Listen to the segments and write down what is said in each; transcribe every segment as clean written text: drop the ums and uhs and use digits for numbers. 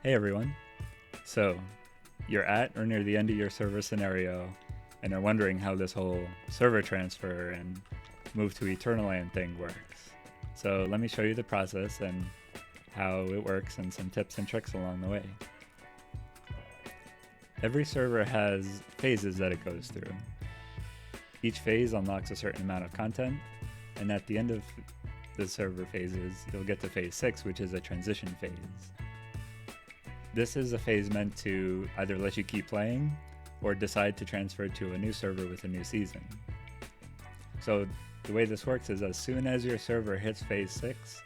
Hey everyone. So, you're at or near the end of your server scenario and are wondering how this whole server transfer and move to Eternal thing works. So let me show you the process and how it works and some tips and tricks along the way. Every server has phases that it goes through. Each phase unlocks a certain amount of content, and at the end of the server phases, you'll get to phase 6, which is a transition phase. This is a phase meant to either let you keep playing or decide to transfer to a new server with a new season. So the way this works is as soon as your server hits phase 6,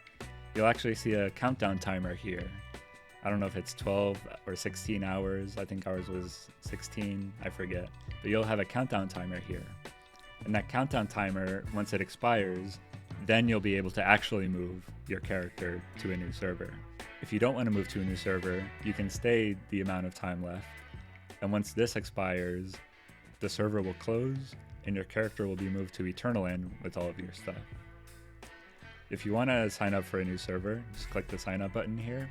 you'll actually see a countdown timer here. I don't know if it's 12 or 16 hours. I think ours was 16, I forget. But you'll have a countdown timer here. And that countdown timer, once it expires, then you'll be able to actually move your character to a new server. If you don't want to move to a new server, you can stay the amount of time left. And once this expires, the server will close and your character will be moved to Eternal with all of your stuff. If you want to sign up for a new server, just click the sign up button here.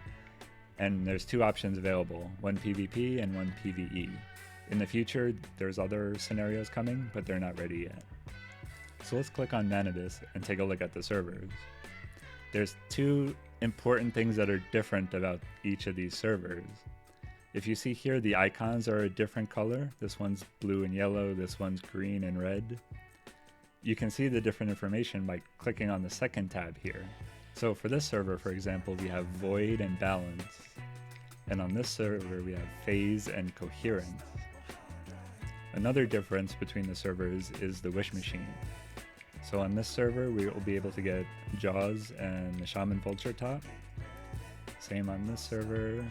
And there's two options available, one PvP and one PvE. In the future, there's other scenarios coming, but they're not ready yet. So let's click on Manibus and take a look at the servers. There's two important things that are different about each of these servers. If you see here, the icons are a different color. This one's blue and yellow, this one's green and red. You can see the different information by clicking on the second tab here. So for this server, for example, we have void and balance. And on this server, we have phase and coherence. Another difference between the servers is the wish machine. So on this server, we will be able to get Jaws and the Shaman Vulture top. Same on this server.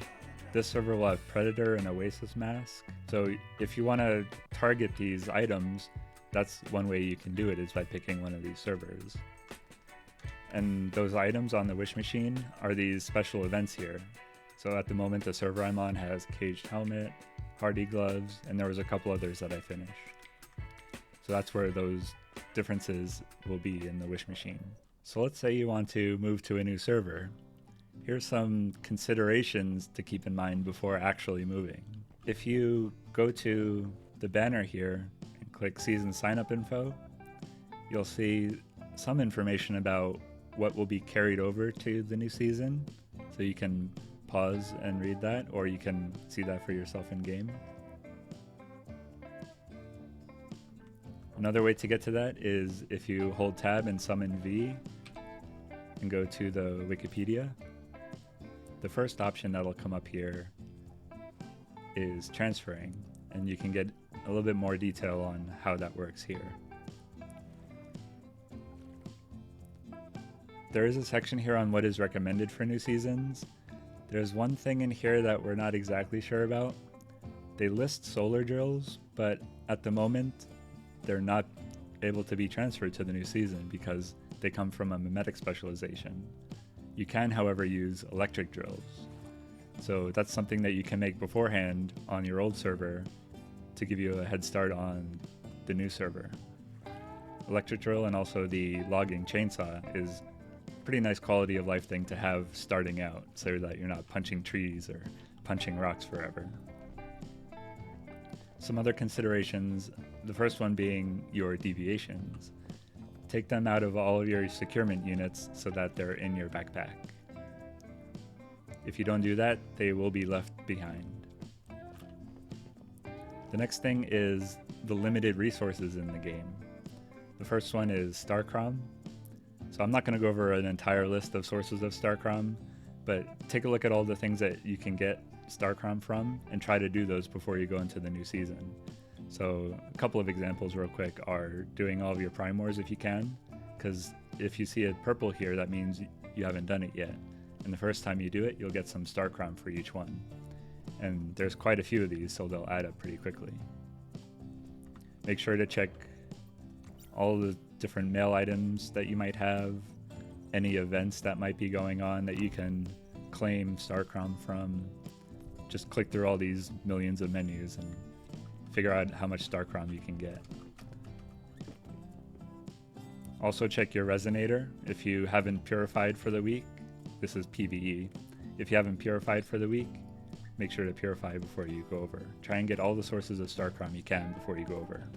This server will have Predator and Oasis Mask. So if you want to target these items, that's one way you can do it, is by picking one of these servers. And those items on the wish machine are these special events here. So at the moment, the server I'm on has Caged Helmet, Hardy Gloves, and there was a couple others that I finished. So that's where those differences will be in the wish machine. So let's say you want to move to a new server. Here's some considerations to keep in mind before actually moving. If you go to the banner here and click Season Signup Info, you'll see some information about what will be carried over to the new season. So you can pause and read that, or you can see that for yourself in game. Another way to get to that is if you hold tab and summon V and go to the Wikipedia. The first option that'll come up here is transferring, and you can get a little bit more detail on how that works here. There is a section here on what is recommended for new seasons. There's one thing in here that we're not exactly sure about. They list solar drills, but at the moment, they're not able to be transferred to the new season because they come from a mimetic specialization. You can, however, use electric drills. So that's something that you can make beforehand on your old server to give you a head start on the new server. Electric drill and also the logging chainsaw is a pretty nice quality of life thing to have starting out so that you're not punching trees or punching rocks forever. Some other considerations, the first one being your deviations. Take them out of all of your securement units so that they're in your backpack. If you don't do that, they will be left behind. The next thing is the limited resources in the game. The first one is Starcrom. So I'm not going to go over an entire list of sources of Starcrom, but take a look at all the things that you can get Starcrom from and try to do those before you go into the new season. So a couple of examples real quick are doing all of your Primors if you can, because if you see it purple here, that means you haven't done it yet. And the first time you do it, you'll get some Starcrom for each one. And there's quite a few of these, so they'll add up pretty quickly. Make sure to check all the different mail items that you might have, any events that might be going on that you can claim Starcrom from. Just click through all these millions of menus and figure out how much Starcrom you can get. Also check your resonator. If you haven't purified for the week, this is PvE. If you haven't purified for the week, make sure to purify before you go over. Try and get all the sources of StarCrom you can before you go over.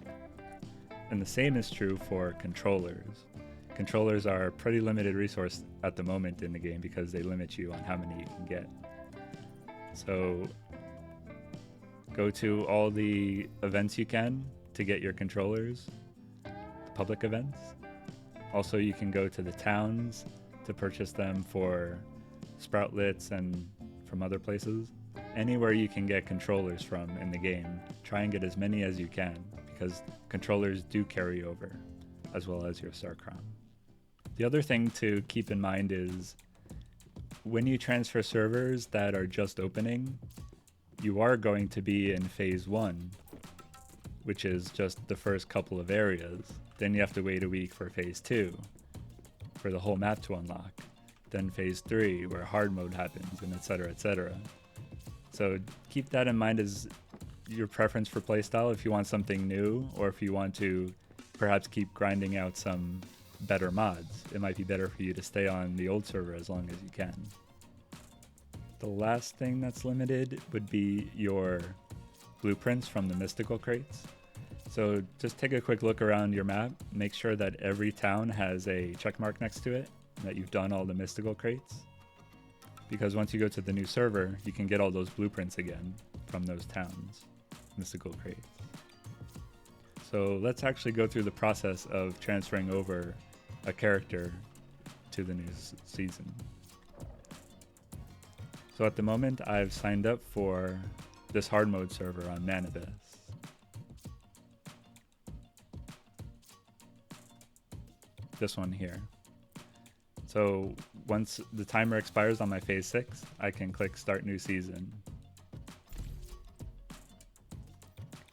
And the same is true for controllers. Controllers are a pretty limited resource at the moment in the game because they limit you on how many you can get. So go to all the events you can to get your controllers, the public events. Also, you can go to the towns to purchase them for sproutlets and from other places. Anywhere you can get controllers from in the game, try and get as many as you can because controllers do carry over, as well as your StarCrom. The other thing to keep in mind is when you transfer servers that are just opening, you are going to be in phase 1, which is just the first couple of areas. Then you have to wait a week for phase 2 for the whole map to unlock. Then phase 3 where hard mode happens, and etc, etc. So keep that in mind as your preference for playstyle if you want something new, or if you want to perhaps keep grinding out some better mods. It might be better for you to stay on the old server as long as you can. The last thing that's limited would be your blueprints from the mystical crates. So just take a quick look around your map, make sure that every town has a check mark next to it, and that you've done all the mystical crates. Because once you go to the new server, you can get all those blueprints again from those towns, mystical crates. So let's actually go through the process of transferring over a character to the new season. So at the moment, I've signed up for this hard mode server on Manibus. This one here. So once the timer expires on my phase 6, I can click start new season.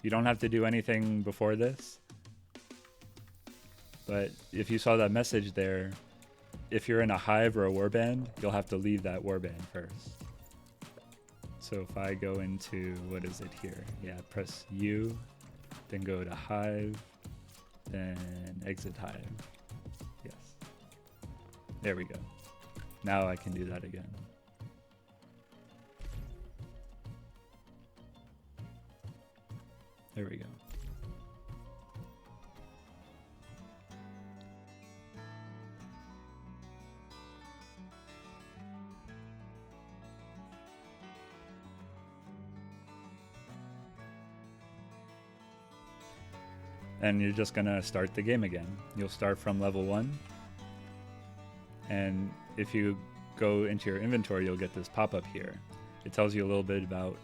You don't have to do anything before this, but if you saw that message there, if you're in a hive or a warband, you'll have to leave that warband first. So if I go into, what is it here? Yeah, press U, then go to hive, then exit hive. Yes. There we go. Now I can do that again. There we go. And you're just gonna start the game again. You'll start from level 1. And if you go into your inventory, you'll get this pop-up here. It tells you a little bit about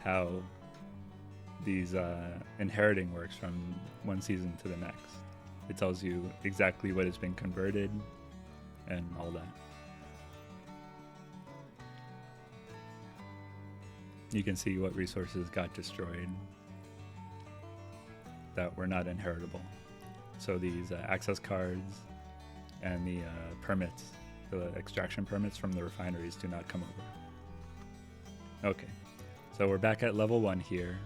how these inheriting works from one season to the next. It tells you exactly what has been converted and all that. You can see what resources got destroyed that were not inheritable. So these access cards and the permits, the extraction permits from the refineries do not come over. Okay, so we're back at level 1 here.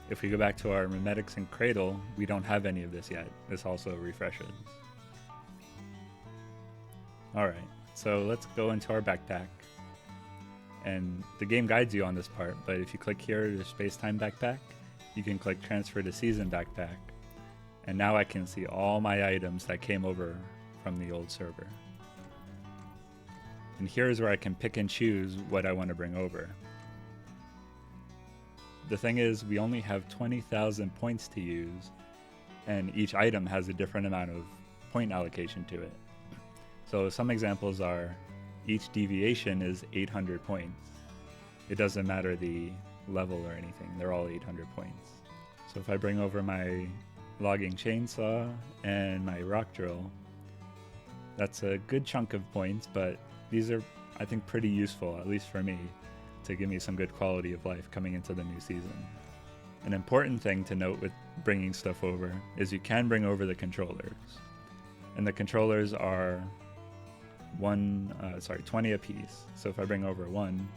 If we go back to our memetics and cradle, we don't have any of this yet. This also refreshes. Alright, so let's go into our backpack. And the game guides you on this part, but if you click here to space-time backpack, you can click transfer to season backpack. And now I can see all my items that came over from the old server. And here's where I can pick and choose what I want to bring over. The thing is, we only have 20,000 points to use, and each item has a different amount of point allocation to it. So some examples are, each deviation is 800 points. It doesn't matter the level or anything, they're all 800 points. So if I bring over my logging chainsaw and my rock drill, that's a good chunk of points, but these are, I think, pretty useful, at least for me, to give me some good quality of life coming into the new season. An important thing to note with bringing stuff over is you can bring over the controllers. And the controllers are 20 a piece. So if I bring over 1,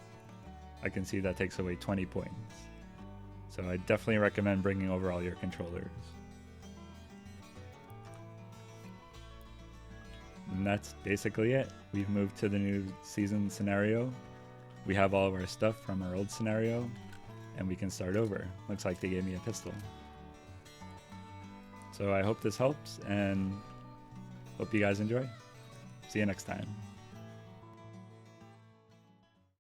I can see that takes away 20 points. So I definitely recommend bringing over all your controllers. And that's basically it. We've moved to the new season scenario. we have all of our stuff from our old scenario, and we can start over. Looks like they gave me a pistol. So I hope this helps, and hope you guys enjoy. See you next time.